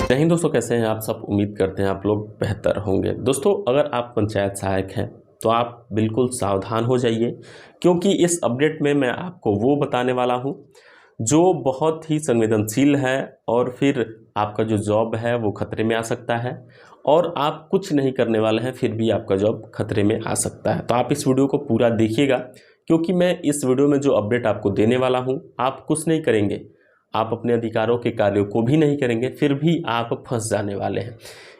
जय हिंद दोस्तों, कैसे हैं आप सब। उम्मीद करते हैं आप लोग बेहतर होंगे। दोस्तों, अगर आप पंचायत सहायक हैं तो आप बिल्कुल सावधान हो जाइए, क्योंकि इस अपडेट में मैं आपको वो बताने वाला हूं जो बहुत ही संवेदनशील है और फिर आपका जो जॉब है वो खतरे में आ सकता है और आप कुछ नहीं करने वाले हैं फिर भी आपका जॉब खतरे में आ सकता है। तो आप इस वीडियो को पूरा देखिएगा, क्योंकि मैं इस वीडियो में जो अपडेट आपको देने वाला हूं, आप कुछ नहीं करेंगे, आप अपने अधिकारों के कार्यों को भी नहीं करेंगे, फिर भी आप फंस जाने वाले हैं।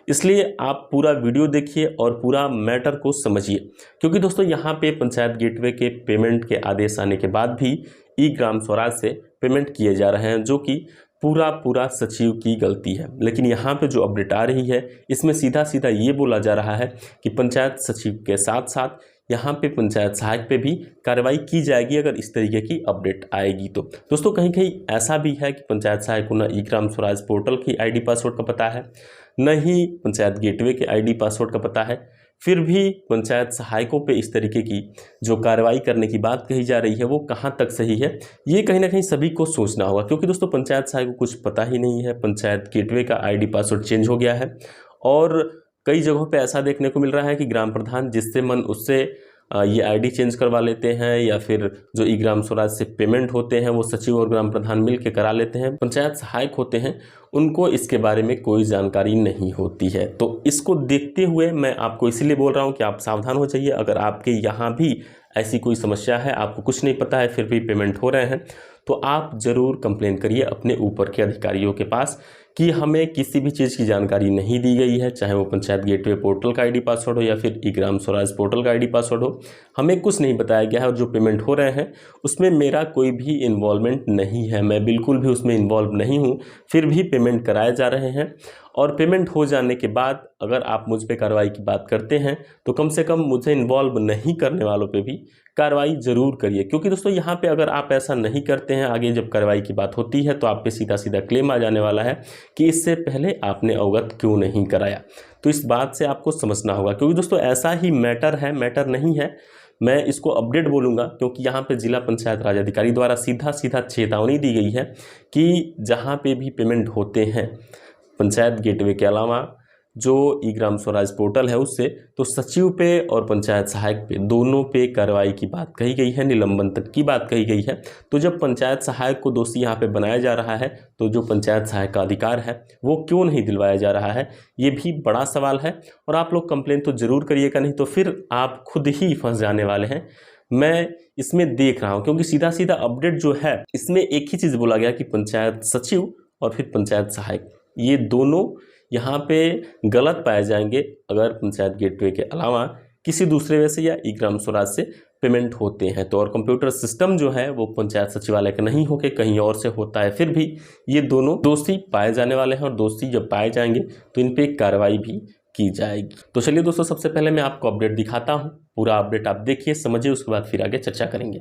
इसलिए आप पूरा वीडियो देखिए और पूरा मैटर को समझिए, क्योंकि दोस्तों यहाँ पे पंचायत गेटवे के पेमेंट के आदेश आने के बाद भी ई ग्राम स्वराज से पेमेंट किए जा रहे हैं, जो कि पूरा सचिव की गलती है। लेकिन यहाँ पे जो अपडेट आ रही है, इसमें सीधा सीधा ये बोला जा रहा है कि पंचायत सचिव के साथ साथ यहाँ पे पंचायत सहायक पे भी कार्रवाई की जाएगी अगर इस तरीके की अपडेट आएगी तो। दोस्तों, कहीं कहीं ऐसा भी है कि पंचायत सहायक को न ई ग्राम स्वराज पोर्टल की आईडी पासवर्ड का पता है, न ही पंचायत गेटवे के आईडी पासवर्ड का पता है, फिर भी पंचायत सहायकों पे इस तरीके की जो कार्रवाई करने की बात कही जा रही है वो कहाँ तक सही है, ये कहीं ना कहीं सभी को सोचना होगा। क्योंकि दोस्तों, पंचायत सहायक को कुछ पता ही नहीं है, पंचायत गेटवे का आईडी पासवर्ड चेंज हो गया है और कई जगहों पे ऐसा देखने को मिल रहा है कि ग्राम प्रधान जिससे मन उससे ये आईडी चेंज करवा लेते हैं, या फिर जो ई ग्राम स्वराज से पेमेंट होते हैं वो सचिव और ग्राम प्रधान मिल के करा लेते हैं। पंचायत सहायक होते हैं, उनको इसके बारे में कोई जानकारी नहीं होती है। तो इसको देखते हुए मैं आपको इसीलिए बोल रहा हूँ कि आप सावधान हो जाइए। अगर आपके यहाँ भी ऐसी कोई समस्या है, आपको कुछ नहीं पता है फिर भी पेमेंट हो रहे हैं, तो आप ज़रूर कंप्लेन करिए अपने ऊपर के अधिकारियों के पास कि हमें किसी भी चीज़ की जानकारी नहीं दी गई है, चाहे वो पंचायत गेटवे पोर्टल का आईडी पासवर्ड हो या फिर ई ग्राम स्वराज पोर्टल का आईडी पासवर्ड हो, हमें कुछ नहीं बताया गया है। और जो पेमेंट हो रहे हैं उसमें मेरा कोई भी इन्वॉल्वमेंट नहीं है, मैं बिल्कुल भी उसमें इन्वॉल्व नहीं हूँ, फिर भी पेमेंट कराए जा रहे हैं। और पेमेंट हो जाने के बाद अगर आप मुझ पे कार्रवाई की बात करते हैं तो कम से कम मुझे इन्वॉल्व नहीं करने वालों पे भी कार्रवाई ज़रूर करिए। क्योंकि दोस्तों, यहाँ पे अगर आप ऐसा नहीं करते हैं, आगे जब कार्रवाई की बात होती है तो आप पे सीधा सीधा क्लेम आ जाने वाला है कि इससे पहले आपने अवगत क्यों नहीं कराया। तो इस बात से आपको समझना होगा, क्योंकि दोस्तों ऐसा ही मैटर है, मैटर नहीं है, मैं इसको अपडेट बोलूँगा, क्योंकि यहाँ पे जिला पंचायत राज अधिकारी द्वारा सीधा सीधा चेतावनी दी गई है कि जहाँ पे भी पेमेंट होते हैं पंचायत गेटवे के अलावा जो ई ग्राम स्वराज पोर्टल है उससे, तो सचिव पे और पंचायत सहायक पे दोनों पे कार्रवाई की बात कही गई है, निलंबन तक की बात कही गई है। तो जब पंचायत सहायक को दोषी यहाँ पे बनाया जा रहा है, तो जो पंचायत सहायक का अधिकार है वो क्यों नहीं दिलवाया जा रहा है, ये भी बड़ा सवाल है। और आप लोग कंप्लेन तो ज़रूर करिएगा, नहीं तो फिर आप खुद ही फंस जाने वाले हैं। मैं इसमें देख रहा हूँ, क्योंकि सीधा सीधा अपडेट जो है इसमें एक ही चीज़ बोला गया कि पंचायत सचिव और फिर पंचायत सहायक, ये दोनों यहाँ पे गलत पाए जाएंगे अगर पंचायत गेटवे के अलावा किसी दूसरे वे से या ई ग्राम स्वराज से पेमेंट होते हैं तो। और कंप्यूटर सिस्टम जो है वो पंचायत सचिवालय का नहीं होकर कहीं और से होता है, फिर भी ये दोनों दोषी पाए जाने वाले हैं और दोषी जब पाए जाएंगे तो इन पे कार्रवाई भी की जाएगी। तो चलिए दोस्तों, सबसे पहले मैं आपको अपडेट दिखाता हूँ, पूरा अपडेट आप देखिए, समझिए, उसके बाद फिर आगे चर्चा करेंगे।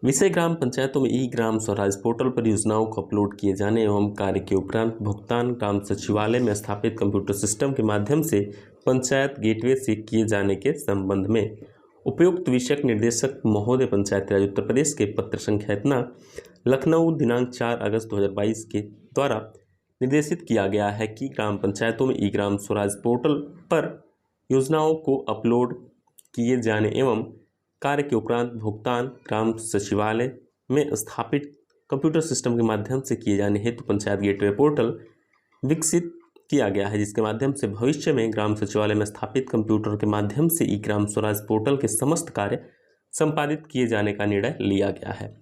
विषय ग्राम पंचायतों में ई ग्राम स्वराज पोर्टल पर योजनाओं को अपलोड किए जाने एवं कार्य के उपरांत भुगतान ग्राम सचिवालय में स्थापित कंप्यूटर सिस्टम के माध्यम से पंचायत गेटवे से किए जाने के संबंध में उपयुक्त विषयक निर्देशक महोदय पंचायत राज उत्तर प्रदेश के पत्र संख्या इतना लखनऊ दिनांक 4 अगस्त 2022 के द्वारा निर्देशित किया गया है कि ग्राम पंचायतों में ई ग्राम स्वराज पोर्टल पर योजनाओं को अपलोड किए जाने एवं कार्य के उपरांत भुगतान ग्राम सचिवालय में स्थापित कंप्यूटर सिस्टम के माध्यम से किए जाने हेतु पंचायत गेटवे पोर्टल विकसित किया गया है, जिसके माध्यम से भविष्य में ग्राम सचिवालय में स्थापित कंप्यूटर के माध्यम से ई ग्राम स्वराज पोर्टल के समस्त कार्य संपादित किए जाने का निर्णय लिया गया है।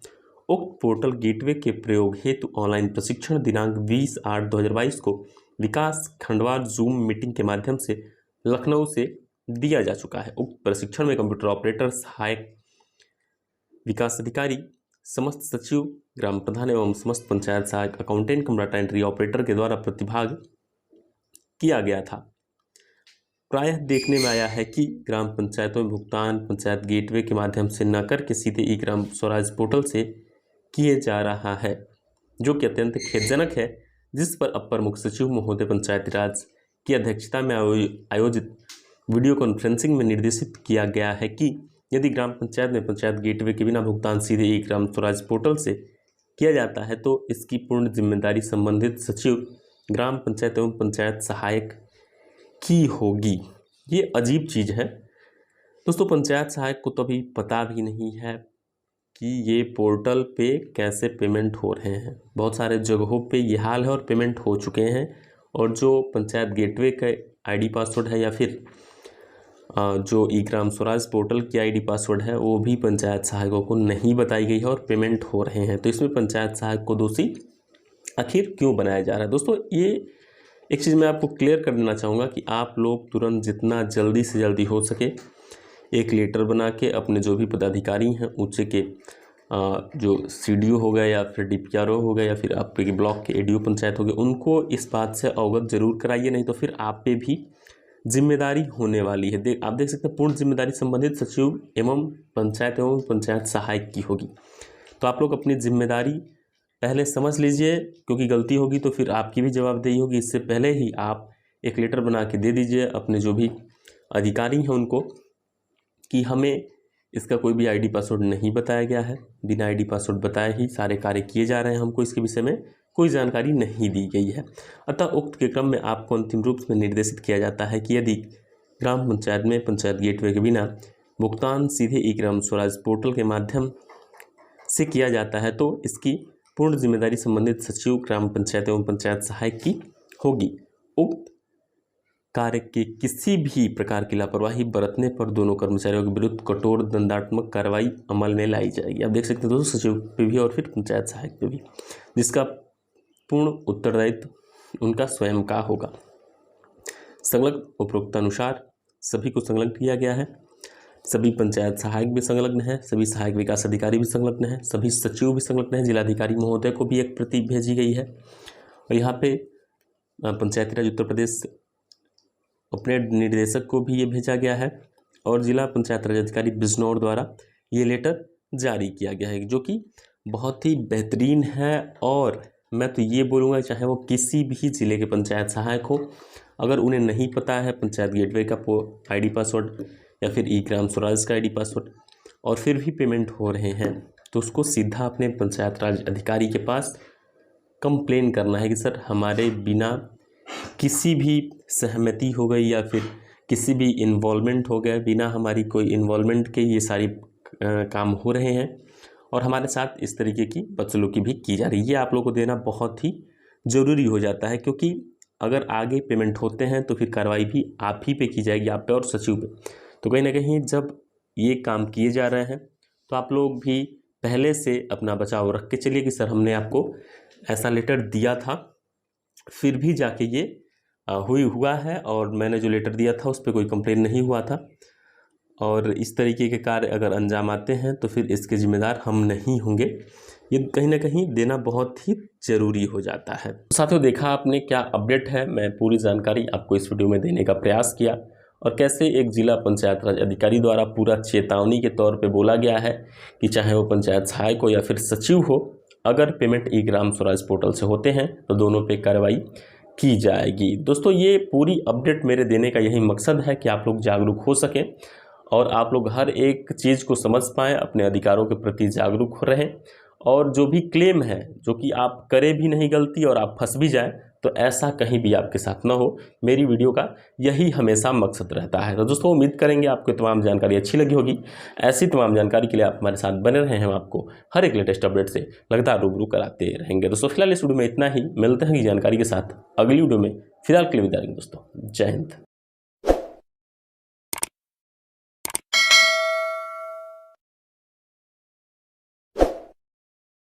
उक्त पोर्टल गेटवे के प्रयोग हेतु ऑनलाइन प्रशिक्षण दिनांक 20/8/2022 को विकास खंडवार जूम मीटिंग के माध्यम से लखनऊ से दिया जा चुका है। उक्त प्रशिक्षण में कंप्यूटर ऑपरेटर, सहायक विकास अधिकारी, समस्त सचिव, ग्राम प्रधान एवं समस्त पंचायत सहायक, अकाउंटेंट कम डाटा एंट्री ऑपरेटर के द्वारा प्रतिभाग किया गया था। प्रायः देखने में आया है कि ग्राम पंचायतों में भुगतान पंचायत गेटवे के माध्यम से न करके सीधे ई ग्राम स्वराज पोर्टल से किए जा रहा है, जो कि अत्यंत खेदजनक है। जिस पर अपर मुख्य सचिव महोदय पंचायती राज की अध्यक्षता में आयोजित वीडियो कॉन्फ्रेंसिंग में निर्देशित किया गया है कि यदि ग्राम पंचायत में पंचायत गेटवे के बिना भुगतान सीधे ई ग्राम स्वराज पोर्टल से किया जाता है तो इसकी पूर्ण जिम्मेदारी संबंधित सचिव ग्राम पंचायत एवं पंचायत सहायक की होगी। ये अजीब चीज़ है दोस्तों। पंचायत सहायक को तो अभी पता भी नहीं है कि ये पोर्टल पे कैसे पेमेंट हो रहे हैं। बहुत सारे जगहों पे ये हाल है और पेमेंट हो चुके हैं, और जो पंचायत गेटवे का आईडी पासवर्ड है या फिर जो ई ग्राम स्वराज पोर्टल की आईडी पासवर्ड है वो भी पंचायत सहायकों को नहीं बताई गई है और पेमेंट हो रहे हैं। तो इसमें पंचायत सहायक को दोषी आखिर क्यों बनाया जा रहा है? दोस्तों ये एक चीज़ मैं आपको क्लियर कर देना चाहूँगा कि आप लोग तुरंत जितना जल्दी से जल्दी हो सके एक लेटर बना के अपने जो भी पदाधिकारी हैं ऊँचे के जो सीडीओ हो गए या फिर डीपीआरओ हो गए या फिर आपके ब्लॉक के एडीओ पंचायत हो गए, उनको इस बात से अवगत जरूर कराइए, नहीं तो फिर आप पे भी जिम्मेदारी होने वाली है। आप देख सकते हैं पूर्ण जिम्मेदारी संबंधित सचिव एवं पंचायत सहायक की होगी। तो आप लोग अपनी जिम्मेदारी पहले समझ लीजिए, क्योंकि गलती होगी तो फिर आपकी भी जवाबदेही होगी। इससे पहले ही आप एक लेटर बना के दे दीजिए अपने जो भी अधिकारी हैं उनको कि हमें इसका कोई भी आईडी पासवर्ड नहीं बताया गया है, बिना आईडी पासवर्ड बताए ही सारे कार्य किए जा रहे हैं, हमको इसके विषय में कोई जानकारी नहीं दी गई है। अतः उक्त के क्रम में आपको अंतिम रूप में निर्देशित किया जाता है कि यदि ग्राम पंचायत में पंचायत गेटवे के बिना भुगतान सीधे ई ग्राम स्वराज पोर्टल के माध्यम से किया जाता है तो इसकी पूर्ण जिम्मेदारी संबंधित सचिव ग्राम पंचायत एवं पंचायत सहायक की होगी। उक्त कार्य के किसी भी प्रकार की लापरवाही बरतने पर दोनों कर्मचारियों के विरुद्ध कठोर दंडात्मक कार्रवाई अमल में लाई जाएगी। आप देख सकते हैं दोस्तों, सचिव पे भी और फिर पंचायत सहायक पे भी, जिसका पूर्ण उत्तरदायित्व उनका स्वयं का होगा। संलग्न उपरोक्तानुसार सभी को संलग्न किया गया है। सभी पंचायत सहायक भी संलग्न है, सभी सहायक विकास अधिकारी भी संलग्न है, सभी सचिव भी संलग्न है। जिलाधिकारी महोदय को भी एक प्रति भेजी गई है और यहाँ पे पंचायती राज उत्तर प्रदेश अपने निदेशक को भी ये भेजा गया है और जिला पंचायत राज अधिकारी बिजनौर द्वारा ये लेटर जारी किया गया है, जो कि बहुत ही बेहतरीन है। और मैं तो ये बोलूँगा चाहे वो किसी भी ज़िले के पंचायत सहायक हो, अगर उन्हें नहीं पता है पंचायत गेटवे का आईडी पासवर्ड या फिर ई ग्राम स्वराज का आईडी पासवर्ड और फिर भी पेमेंट हो रहे हैं, तो उसको सीधा अपने पंचायत राज अधिकारी के पास कंप्लेन करना है कि सर हमारे बिना किसी भी सहमति हो गई या फिर किसी भी इन्वॉल्वमेंट हो गया, बिना हमारी कोई इन्वॉल्वमेंट के ये सारी काम हो रहे हैं और हमारे साथ इस तरीके की बदसलूकी भी की जा रही है। ये आप लोगों को देना बहुत ही ज़रूरी हो जाता है, क्योंकि अगर आगे पेमेंट होते हैं तो फिर कार्रवाई भी आप ही पे की जाएगी, आप पे और सचिव पे। तो कहीं ना कहीं जब ये काम किए जा रहे हैं तो आप लोग भी पहले से अपना बचाव रख के चलिए कि सर हमने आपको ऐसा लेटर दिया था, फिर भी जाके ये हुआ है और मैंने जो लेटर दिया था उस पर कोई कंप्लेन नहीं हुआ था, और इस तरीके के कार्य अगर अंजाम आते हैं तो फिर इसके जिम्मेदार हम नहीं होंगे। ये कहीं ना कहीं देना बहुत ही ज़रूरी हो जाता है। साथियों, देखा आपने क्या अपडेट है, मैं पूरी जानकारी आपको इस वीडियो में देने का प्रयास किया और कैसे एक जिला पंचायत राज अधिकारी द्वारा पूरा चेतावनी के तौर पे बोला गया है कि चाहे वो पंचायत सहायक हो या फिर सचिव हो, अगर पेमेंट ई ग्राम स्वराज पोर्टल से होते हैं तो दोनों पे कार्रवाई की जाएगी। दोस्तों, ये पूरी अपडेट मेरे देने का यही मकसद है कि आप लोग जागरूक हो सकें और आप लोग हर एक चीज़ को समझ पाएँ, अपने अधिकारों के प्रति जागरूक हो रहें, और जो भी क्लेम है जो कि आप करें भी नहीं गलती और आप फंस भी जाएं तो ऐसा कहीं भी आपके साथ ना हो। मेरी वीडियो का यही हमेशा मकसद रहता है। तो दोस्तों, उम्मीद करेंगे आपको तमाम जानकारी अच्छी लगी होगी। ऐसी तमाम जानकारी के लिए आप हमारे साथ बने रहे हैं, हम आपको हर एक लेटेस्ट अपडेट से लगातार रूबरू कराते रहेंगे। दोस्तों, फिलहाल इस वीडियो में इतना ही, मिलते हैं जानकारी के साथ अगली वीडियो में। फिलहाल के लिए विदा देंगे दोस्तों, जय हिंद।